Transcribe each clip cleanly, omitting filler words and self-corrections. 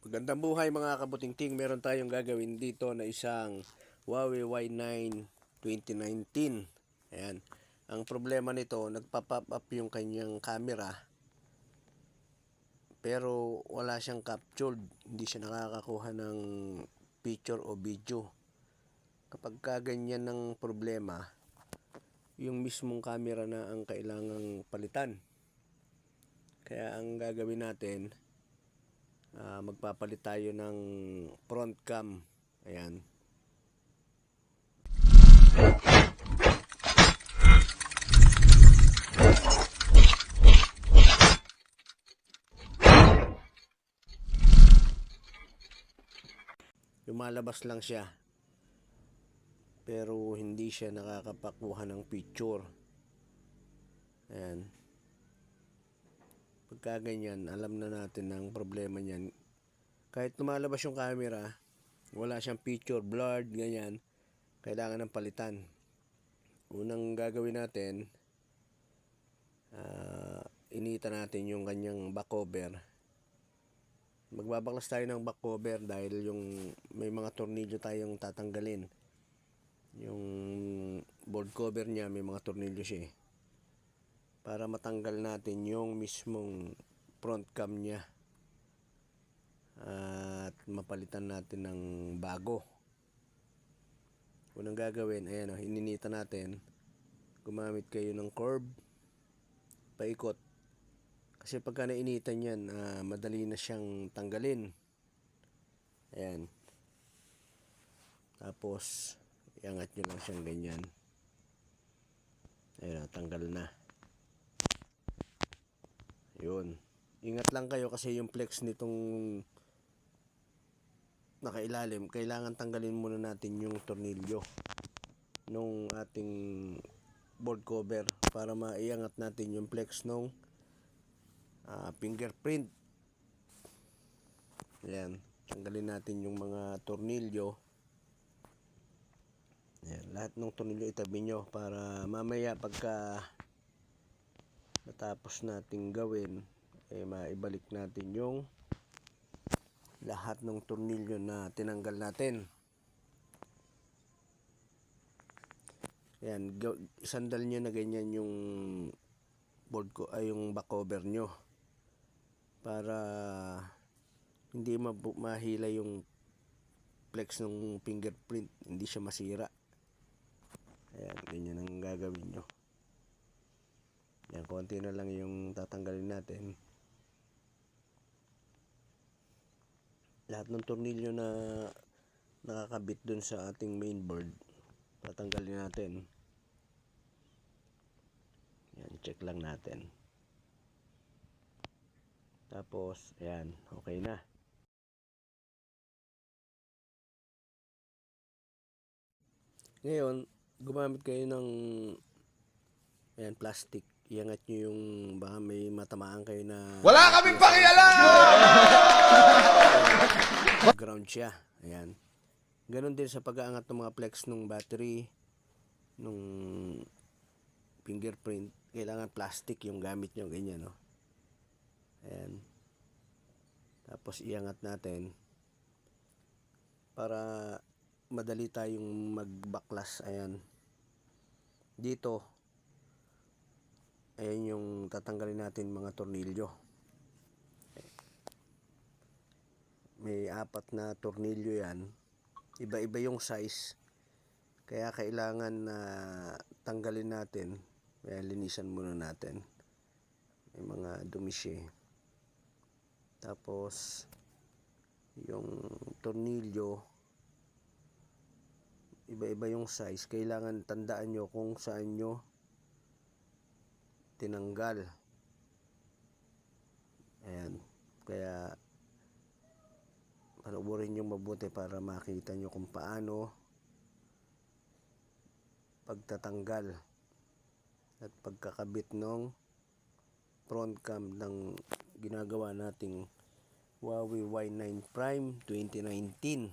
Magandang buhay mga kabutingting. Meron tayong gagawin dito na isang Huawei Y9 2019. Ayan. Ang problema nito, nagpa-pop up yung kanyang camera pero wala siyang captured. Hindi siya nakakakuha ng picture o video. Kapag ganyan ng problema, yung mismong camera na ang kailangang palitan. Kaya ang gagawin natin, magpapalit tayo ng front cam. Ayan. Lumalabas lang siya, pero hindi siya nakakapakuha ng picture. Ayan. Pagka ganyan, alam na natin ang problema niyan. Kahit lumalabas yung camera, wala siyang picture, blurred, ganyan, kailangan ng palitan. Unang gagawin natin, initan natin yung kanyang back cover. Magbabaklas tayo ng back cover dahil yung may mga tornilyo tayong tatanggalin. Yung board cover niya may mga tornilyo siya para matanggal natin yung mismong front cam niya at mapalitan natin ng bago. Unang gagawin, ayan o, hininita natin. Gumamit kayo ng curve, paikot. Kasi pagka nainitan yan, madali na siyang tanggalin. Ayan. Tapos, iangat nyo lang siyang ganyan. Ayan, tanggal na. Yun. Ingat lang kayo kasi yung flex nitong nakailalim, kailangan tanggalin muna natin yung tornilyo nung ating board cover para maiangat natin yung flex nung fingerprint. Ayan, tanggalin natin yung mga tornilyo. Ayan, lahat ng tornilyo itabi nyo para mamaya pagka matapos nating gawin, maibalik natin yung lahat ng tornilyo na tinanggal natin. Ayan, isandal nyo na ganyan yung board ko, yung back cover nyo para hindi mahila yung flex ng fingerprint, hindi siya masira. Ayan, ganyan ang gagawin nyo. Ayan, konti na lang yung tatanggalin natin. Lahat ng tornilyo na nakakabit dun sa ating mainboard, tatanggalin natin. Ayan, check lang natin. Tapos, ayan, okay na. Ngayon, gumamit kayo ng ayan, plastic. Iangat nyo yung baka may matamaan kayo na wala kaming pakialam! Ground siya. Ayan. Ganon din sa pag-aangat ng mga flex ng battery, nung fingerprint. Kailangan plastic yung gamit nyo. Ganyan, no? Ayan. Tapos iangat natin para madali tayong magbaklas. Ayan. Dito, ayan yung tatanggalin natin mga tornilyo. May 4 na tornilyo yan. Iba-iba yung size. Kaya kailangan na tanggalin natin. Kaya linisan muna natin. May mga dumi siya. Tapos, yung tornilyo, iba-iba yung size. Kailangan tandaan nyo kung saan nyo tinanggal. Ayan. Kaya panoorin nyo mabuti para makita nyo kung paano pagtatanggal at pagkakabit ng front cam ng ginagawa nating Huawei Y9 Prime 2019.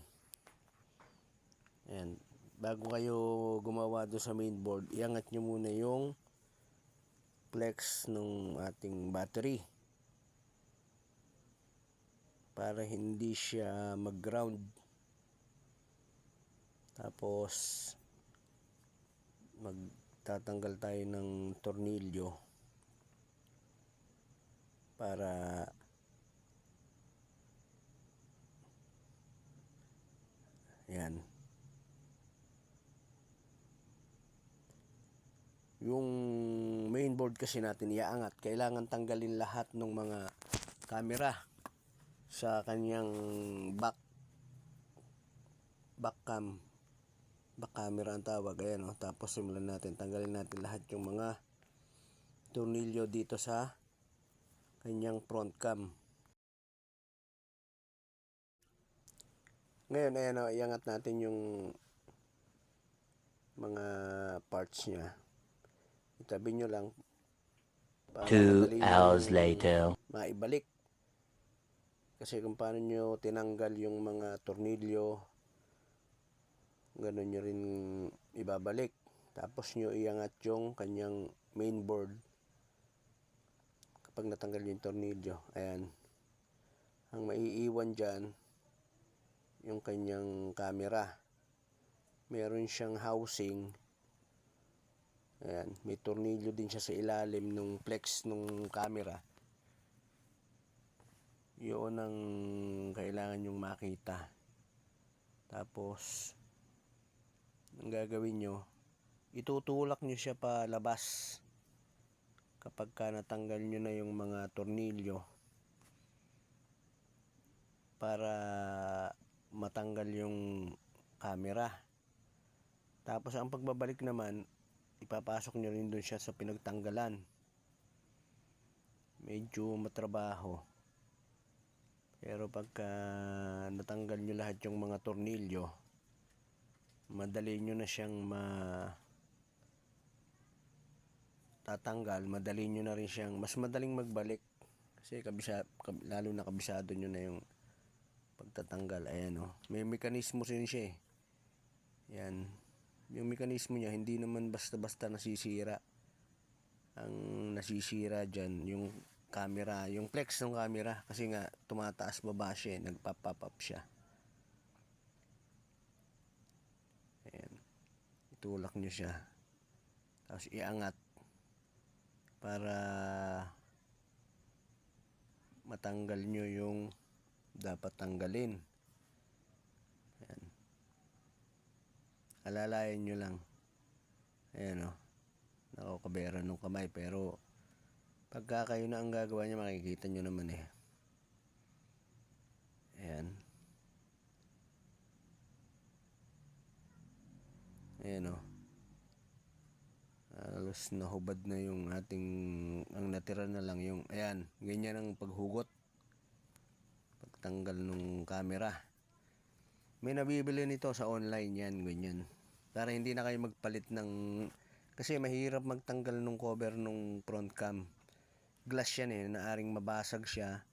Ayan. Bago kayo gumawa doon sa mainboard, iangat nyo muna yung flex ng ating battery. para hindi siya mag-ground. Tapos magtatanggal tayo ng tornilyo para yan. Yung mainboard kasi natin iaangat, kailangan tanggalin lahat ng mga camera sa kanyang back camera ang tawag. Ayan, oh. Tapos simulan natin, tanggalin natin lahat yung mga tornilyo dito sa kanyang front cam. Ngayon, ayan, oh, iangat natin yung mga parts niya. Itabi nyo lang para 2 hours later. maibalik. Kasi kung paano nyo tinanggal yung mga tornilyo, ganun nyo rin ibabalik. Tapos nyo iangat yung kanyang mainboard kapag natanggal yung tornilyo. Ayan. Ang maiiwan dyan, yung kanyang camera. Meron siyang housing. Ayan. May tornilyo din siya sa ilalim ng flex ng camera. Yun ang kailangan nyong makita. Tapos ang gagawin nyo, itutulak nyo siya palabas kapag ka natanggal nyo na yung mga tornilyo para matanggal yung camera. Tapos ang pagbabalik naman, ipapasok nyo rin dun siya sa pinagtanggalan. Medyo matrabaho, pero pagka natanggal nyo lahat yung mga tornilyo, madali nyo na siyang tatanggal, madali nyo na rin siyang, mas madaling magbalik kasi lalo na kabisado nyo na yung pagtatanggal. Ayan, oh. May mekanismo rin siya eh. Yan. Yung mekanismo niya hindi naman basta-basta nasisira. Ang nasisira dyan yung camera, yung flex ng camera, kasi nga tumataas baba siya, nagpa-pop up siya. Ayan. Itulak nyo siya, tapos iangat para matanggal nyo yung dapat tanggalin. Ayan. Alalayan nyo lang. Ayan, oh. Nakakabera ng kamay, pero pagka kayo na ang gagawa niya, makikita nyo naman eh. Ayan. Ayan, oh. Halos nahubad na yung ating, ang natira na lang yung, ayan, ganyan ang paghugot, pagtanggal ng camera. May nabibili nito sa online yan, ganyan, para hindi na kayo magpalit ng, kasi mahirap magtanggal ng cover ng front cam. Glass yan eh, naaring mabasag siya.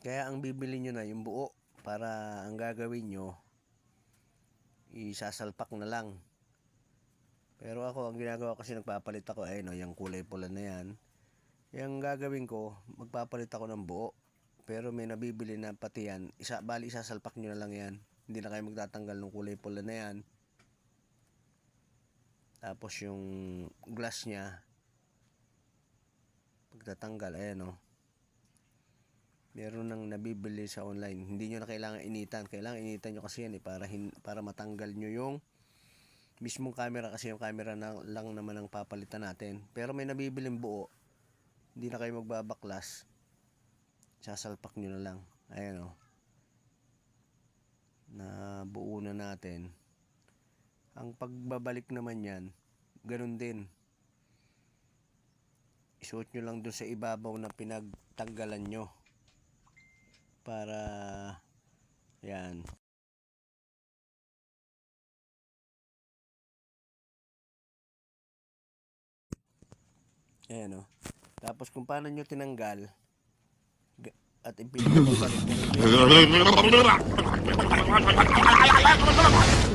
Kaya ang bibili nyo na yung buo, para ang gagawin nyo, isasalpak na lang. Pero ako, ang ginagawa kasi, nagpapalit ako, ayun, no, yung kulay pula na yan. Yung gagawin ko, magpapalit ako ng buo. Pero may nabibili na pati yan, bali isasalpak nyo na lang yan. Hindi na kayo magtatanggal ng kulay pula na yan. Tapos yung glass nya, pagtatanggal, ayan, no. Meron nang nabibili sa online. Hindi nyo na kailangan initan. Kailangan initan nyo kasi yan eh, para matanggal nyo yung mismong camera, kasi yung camera lang naman ang papalitan natin. Pero may nabibiling buo, hindi na kayo magbabaklas, sasalpak nyo na lang. Ayan, oh. Na buo na natin. Ang pagbabalik naman yan, ganun din. Isuot nyo lang dun sa ibabaw na pinagtanggalan nyo para yan. Ayan, oh. Tapos kung paano nyo tinanggal at ipinapabalik,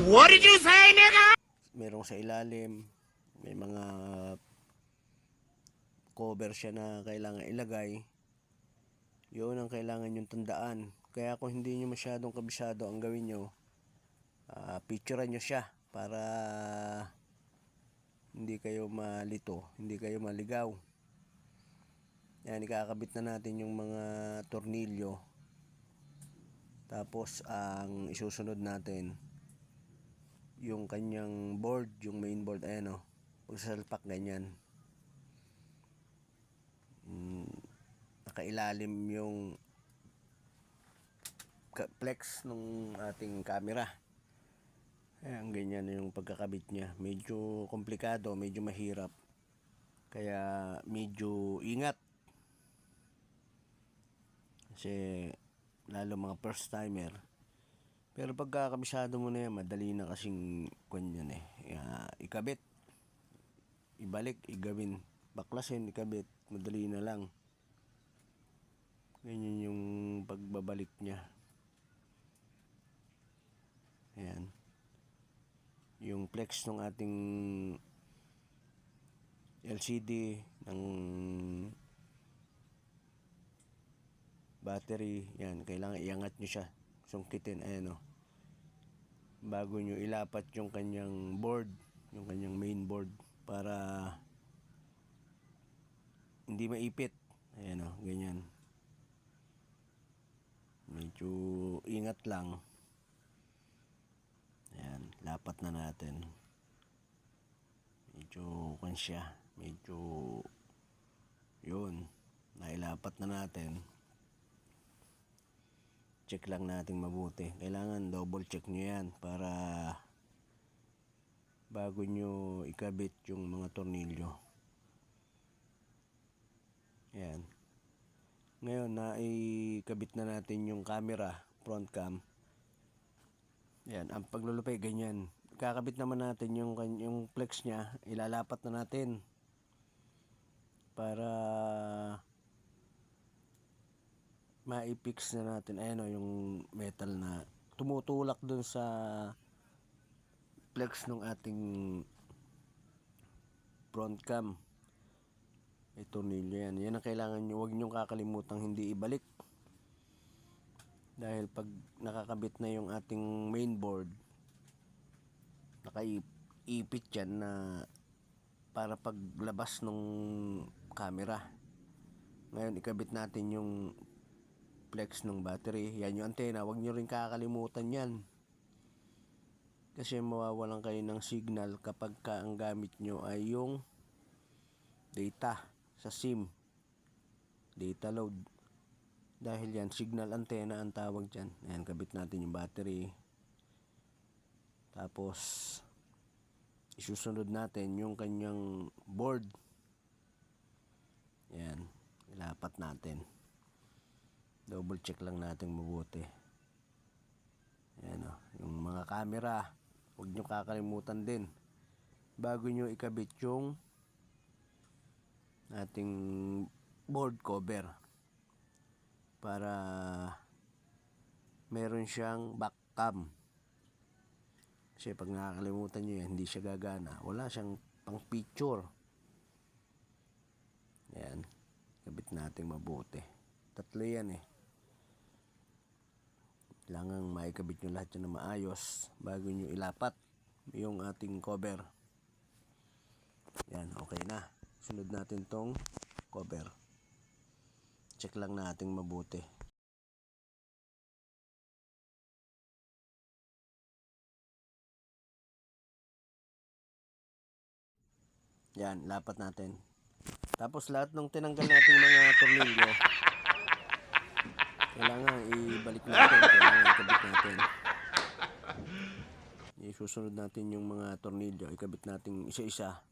What did you say, nigga? merong sa ilalim, may mga cover siya na kailangan ilagay. Yun ang kailangan yung tandaan. Kaya kung hindi nyo masyadong kabisado, ang gawin nyo, picturean nyo siya para hindi kayo malito, hindi kayo maligaw. Yan, ikakabit na natin yung mga tornilyo. Tapos ang isusunod natin yung kanyang board, yung main board, ayan o, pagsasalpak ganyan. Nakailalim yung flex nung ating camera. Ayan, ganyan yung pagkakabit niya. Medyo komplikado, medyo mahirap. Kaya medyo ingat. Kasi lalo mga first timer. Pero pagkakabisado mo na yan, madali na kasing yan eh. Ikabit, ibalik, igawin, baklasin, ikabit, madali na lang. Ganyan yung pagbabalik niya. Ayan. Yung flex ng ating LCD ng battery, yan, kailangan iangat nyo siya, sungkitin, ayan o, bago nyo ilapat yung kanyang board, yung kanyang main board, para hindi maipit. Ayan o, ganyan, medyo ingat lang. Ayan, lapat na natin. Medyo siya, medyo yun, nailapat na natin. Check lang natin mabuti. Kailangan double check nyo yan para bago nyo ikabit yung mga tornilyo. Ayan. Ngayon na ikabit na natin yung camera, front cam. Ayan, ang paglulupay ganyan. Kakabit naman natin yung flex nya, ilalapat na natin para maipix na natin. Ayan o, yung metal na tumutulak dun sa flex ng ating front cam. May tornilyo yan. Yan ang kailangan nyo. Huwag nyo kakalimutang hindi ibalik. Dahil pag nakakabit na yung ating main board, nakaipit yan na para paglabas ng camera. Ngayon ikabit natin yung flex ng battery. Yan yung antena. Huwag nyo rin kakalimutan yan. Kasi mawawalan kayo ng signal kapag ang gamit nyo ay yung data sa SIM. Data load. Dahil yan, signal antenna ang tawag dyan. Ayan, kabit natin yung battery. Tapos isusunod natin yung kanyang board. Ayan, ilapat natin. Double check lang natin mabuti. Ayan o, yung mga camera, huwag nyo kakalimutan din bago nyo ikabit yung ating board cover para meron siyang back cam. Kasi pag nakakalimutan nyo yan, hindi siya gagana, wala siyang pang picture. Ayan, kabit natin mabuti. Tatlo yan eh. Kailangan maikabit nyo lahat yan na maayos bago nyo ilapat yung ating cover. Yan, okay na. Sunod natin tong cover. Check lang natin mabuti. Yan, lapat natin. Tapos lahat ng tinanggal nating mga tornilyo, kailangan ibalik natin, kailangan ikabit natin. Isusunod natin yung mga tornilyo, ikabit natin isa-isa.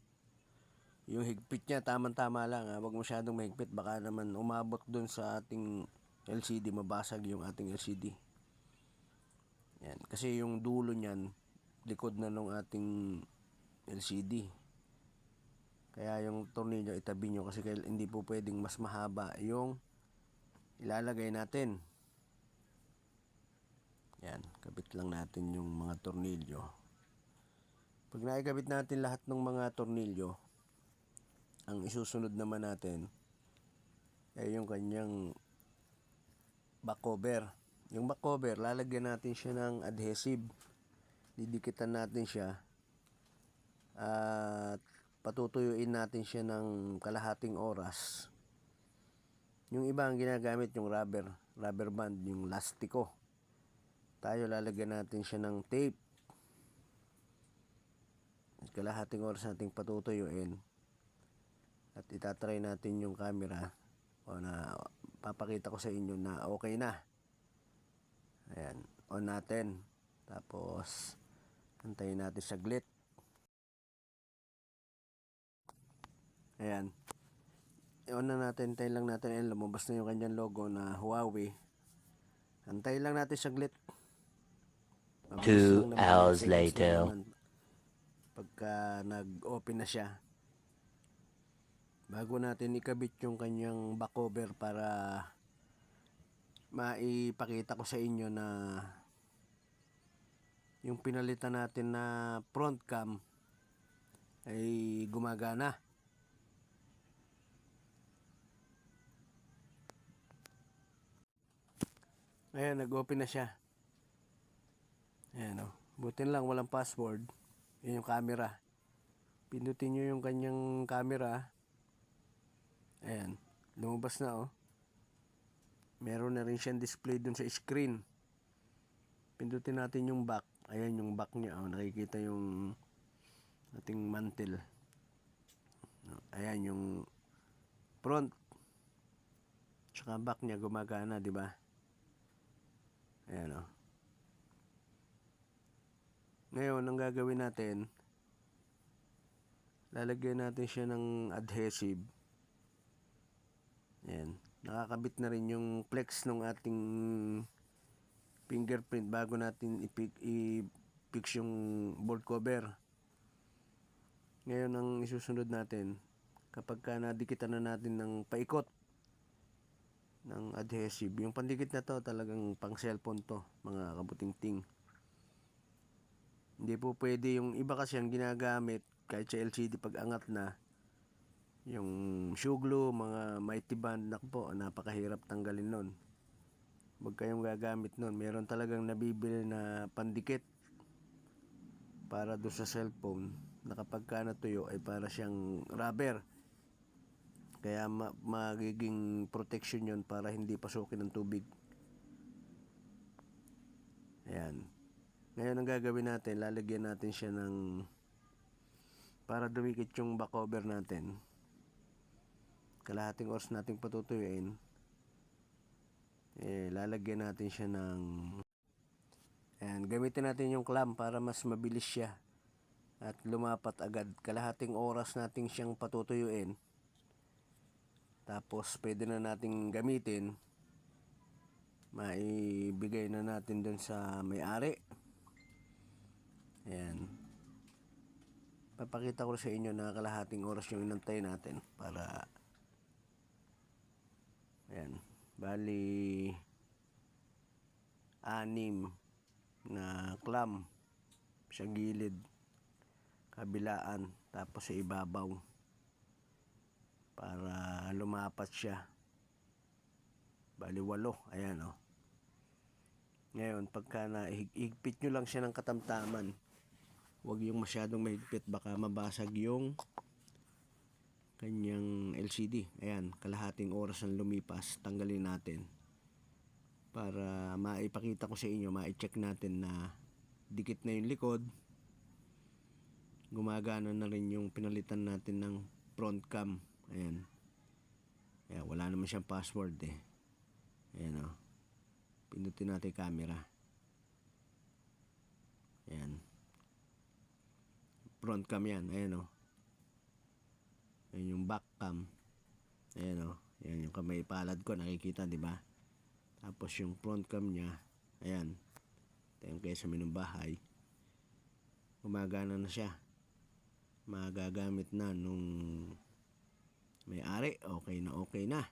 Yung higpit niya, tamang-tama lang. Huwag masyadong mahigpit, baka naman umabot dun sa ating LCD, mabasag yung ating LCD. Yan. Kasi yung dulo niyan, likod na nung ating LCD. Kaya yung tornilyo itabi nyo kasi hindi po pwedeng mas mahaba yung ilalagay natin. Yan, kabit lang natin yung mga tornilyo. Pag naikabit natin lahat ng mga tornilyo, ang isusunod naman natin ay yung kanyang back cover. Yung back cover, lalagyan natin siya ng adhesive. Didikitan natin siya at patutuyuin natin siya ng kalahating oras. Yung iba ang ginagamit yung rubber band, yung lastiko. Tayo lalagyan natin siya ng tape. Kalahating oras nating patutuyuin. At itatry natin yung camera o na papakita ko sa inyo na okay na. Ayan, on natin. Tapos antayin natin saglit. Ayan. I-on na natin, antayin lang natin. Ayan, lumabas na yung kanyang logo na Huawei. Antayin lang natin saglit. Mabilis 2 lang naman, hours seconds lang later. naman. Pagka nag-open na siya. Bago natin ikabit yung kanyang back cover para maipakita ko sa inyo na yung pinalitan natin na front cam ay gumagana. Ayan, nag-open na siya. Ayan o. Buti lang walang password. Yan yung camera. Pindutin nyo yung kanyang camera. Ayan. Lumabas na o. Meron na rin siyang display dun sa screen. Pindutin natin yung back. Ayan yung back niya o. Nakikita yung ating mantle. Ayan yung front. Tsaka back niya gumagana, di ba? Ayan o. Ngayon, ang gagawin natin, lalagyan natin siya ng adhesive. Ayan. Nakakabit na rin yung flex ng ating fingerprint bago natin i-fix yung board cover. Ngayon, ang isusunod natin, kapag ka nadikitan na natin ng paikot ng adhesive, yung pandikit na to talagang pang cellphone to, mga kabuting-ting. Hindi po pwede yung iba kasi ang ginagamit kahit sa LCD pag angat na yung shoe glue, mga mighty band, po, napakahirap tanggalin nun. Huwag kayong gagamit nun. Meron talagang nabibili na pandikit para doon sa cellphone na kapag ka natuyo ay para siyang rubber. Kaya magiging protection yun para hindi pasukin ng tubig. Ayan. Ngayon ang gagawin natin, lalagyan natin siya ng para dumikit yung back cover natin. Kalahating oras nating patutuyuin. Lalagyan natin siya ng ayan, gamitin natin yung clamp para mas mabilis siya at lumapat agad. Kalahating oras nating siyang patutuyuin. Tapos pwede na nating gamitin. Maibigay na natin dun sa may-ari. Ayan. Papakita ko sa inyo na kalahating oras yung inantay natin para ayan. Bali 6 na clamp sa gilid, kabilaan, tapos sa ibabaw para lumapat siya. Bali 8. Ayan o. Ngayon, pagka higpit nyo lang siya ng katamtaman, huwag yung masyadong mahigpit, baka mabasag yung kanyang LCD. Ayan, kalahating oras ang lumipas, tanggalin natin para maipakita ko sa inyo, ma-check natin na dikit na yung likod, gumagana na rin yung pinalitan natin ng front cam. Ayan. Ayan, wala naman siyang password eh. Ayan o. Pindutin natin camera. Ayan. Front cam yan. Ayan o. Ayan yung back cam. Ayan o. Ayan yung kamay palad ko. Nakikita, di ba? Tapos yung front cam niya. Ayan. Tayo kayo sa minumbahay. Gumagana na siya. Magagamit na nung may-ari. Okay na okay na.